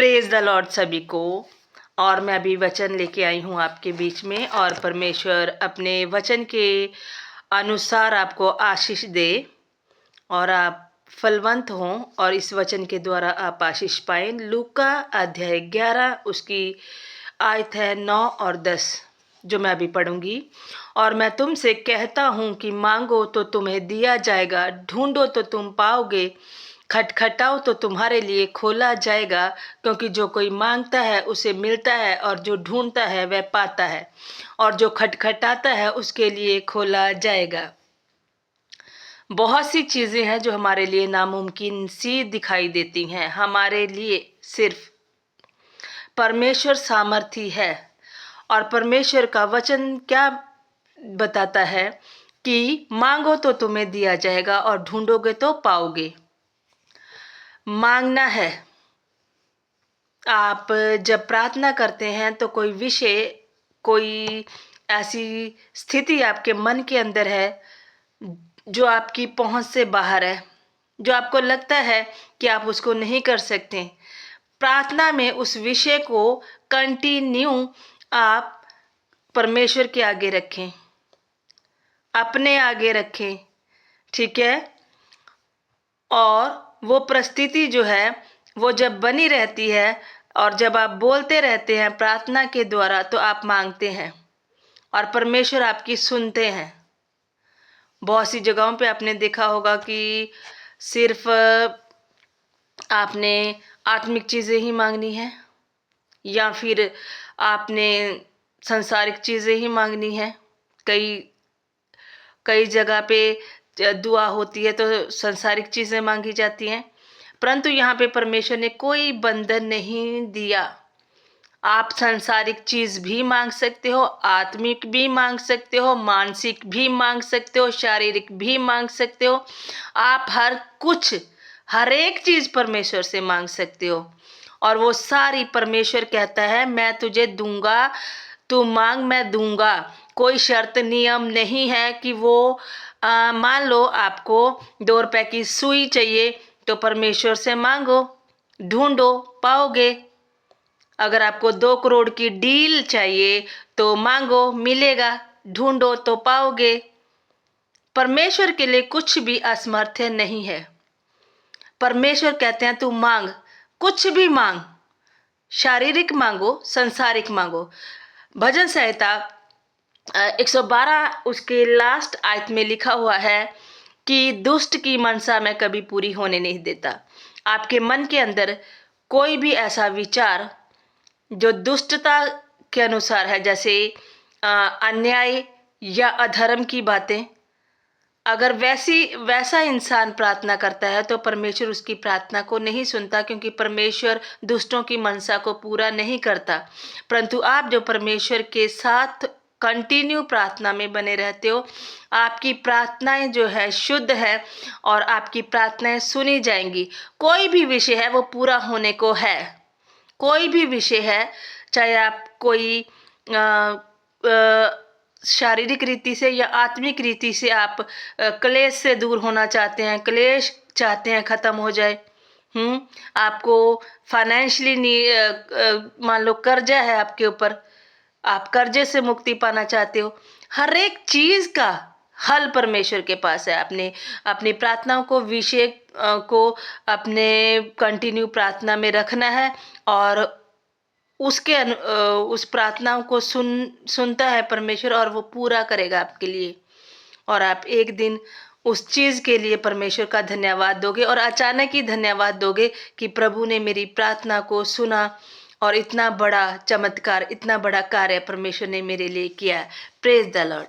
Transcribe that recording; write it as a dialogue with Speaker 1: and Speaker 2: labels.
Speaker 1: Praise the Lord सभी को। और मैं अभी वचन लेके आई हूँ आपके बीच में, और परमेश्वर अपने वचन के अनुसार आपको आशीष दे और आप फलवंत हों और इस वचन के द्वारा आप आशीष पाएं। लूका अध्याय 11 उसकी आयत है 9 और 10 जो मैं अभी पढ़ूंगी। और मैं तुमसे कहता हूँ कि मांगो तो तुम्हें दिया जाएगा, ढूंढो तो तुम पाओगे, खटखटाओ तो तुम्हारे लिए खोला जाएगा। क्योंकि जो कोई मांगता है उसे मिलता है, और जो ढूंढता है वह पाता है, और जो खटखटाता है उसके लिए खोला जाएगा। बहुत सी चीज़ें हैं जो हमारे लिए नामुमकिन सी दिखाई देती हैं। हमारे लिए सिर्फ परमेश्वर सामर्थी है। और परमेश्वर का वचन क्या बताता है कि मांगो तो तुम्हें दिया जाएगा और ढूंढोगे तो पाओगे। मांगना है। आप जब प्रार्थना करते हैं तो कोई विषय, कोई ऐसी स्थिति आपके मन के अंदर है जो आपकी पहुंच से बाहर है, जो आपको लगता है कि आप उसको नहीं कर सकते। प्रार्थना में उस विषय को कंटिन्यू आप परमेश्वर के आगे रखें, अपने आगे रखें, ठीक है। और वो परिस्थिति जो है वो जब बनी रहती है और जब आप बोलते रहते हैं प्रार्थना के द्वारा, तो आप मांगते हैं और परमेश्वर आपकी सुनते हैं। बहुत सी जगहों पे आपने देखा होगा कि सिर्फ आपने आत्मिक चीज़ें ही मांगनी है, या फिर आपने सांसारिक चीज़ें ही मांगनी है। कई कई जगह पे दुआ होती है तो सांसारिक चीज़ें मांगी जाती हैं, परंतु यहाँ पे परमेश्वर ने कोई बंधन नहीं दिया। आप सांसारिक चीज़ भी मांग सकते हो, आत्मिक भी मांग सकते हो, मानसिक भी मांग सकते हो, शारीरिक भी मांग सकते हो। आप हर एक चीज़ परमेश्वर से मांग सकते हो, और वो सारी परमेश्वर कहता है मैं तुझे दूंगा, तू मांग मैं दूंगा। कोई शर्त नियम नहीं है कि वो मान लो आपको 2 रुपए की सुई चाहिए तो परमेश्वर से मांगो, ढूंढो पाओगे। अगर आपको 2 करोड़ की डील चाहिए तो मांगो, मिलेगा, ढूंढो तो पाओगे। परमेश्वर के लिए कुछ भी असमर्थ्य नहीं है। परमेश्वर कहते हैं तू मांग, कुछ भी मांग, शारीरिक मांगो, संसारिक मांगो। भजन संहिता 112 उसके लास्ट आयत में लिखा हुआ है कि दुष्ट की मनसा मैं कभी पूरी होने नहीं देता। आपके मन के अंदर कोई भी ऐसा विचार जो दुष्टता के अनुसार है, जैसे अन्याय या अधर्म की बातें, अगर वैसा इंसान प्रार्थना करता है तो परमेश्वर उसकी प्रार्थना को नहीं सुनता, क्योंकि परमेश्वर दुष्टों की मनसा को पूरा नहीं करता। परंतु आप जो परमेश्वर के साथ कंटिन्यू प्रार्थना में बने रहते हो, आपकी प्रार्थनाएं जो है शुद्ध है और आपकी प्रार्थनाएं सुनी जाएंगी। कोई भी विषय है वो पूरा होने को है। कोई भी विषय है, चाहे आप कोई शारीरिक रीति से या आत्मिक रीति से आप क्लेश से दूर होना चाहते हैं, क्लेश चाहते हैं ख़त्म हो जाए। आपको फाइनेंशियली मान लो कर्जा है आपके ऊपर, आप कर्जे से मुक्ति पाना चाहते हो। हर एक चीज़ का हल परमेश्वर के पास है। आपने अपनी प्रार्थनाओं को, विषय को अपने कंटिन्यू प्रार्थना में रखना है, और उस प्रार्थनाओं को सुनता है परमेश्वर, और वो पूरा करेगा आपके लिए। और आप एक दिन उस चीज़ के लिए परमेश्वर का धन्यवाद दोगे, और अचानक ही धन्यवाद दोगे कि प्रभु ने मेरी प्रार्थना को सुना और इतना बड़ा चमत्कार, इतना बड़ा कार्य परमेश्वर ने मेरे लिए किया। Praise the Lord.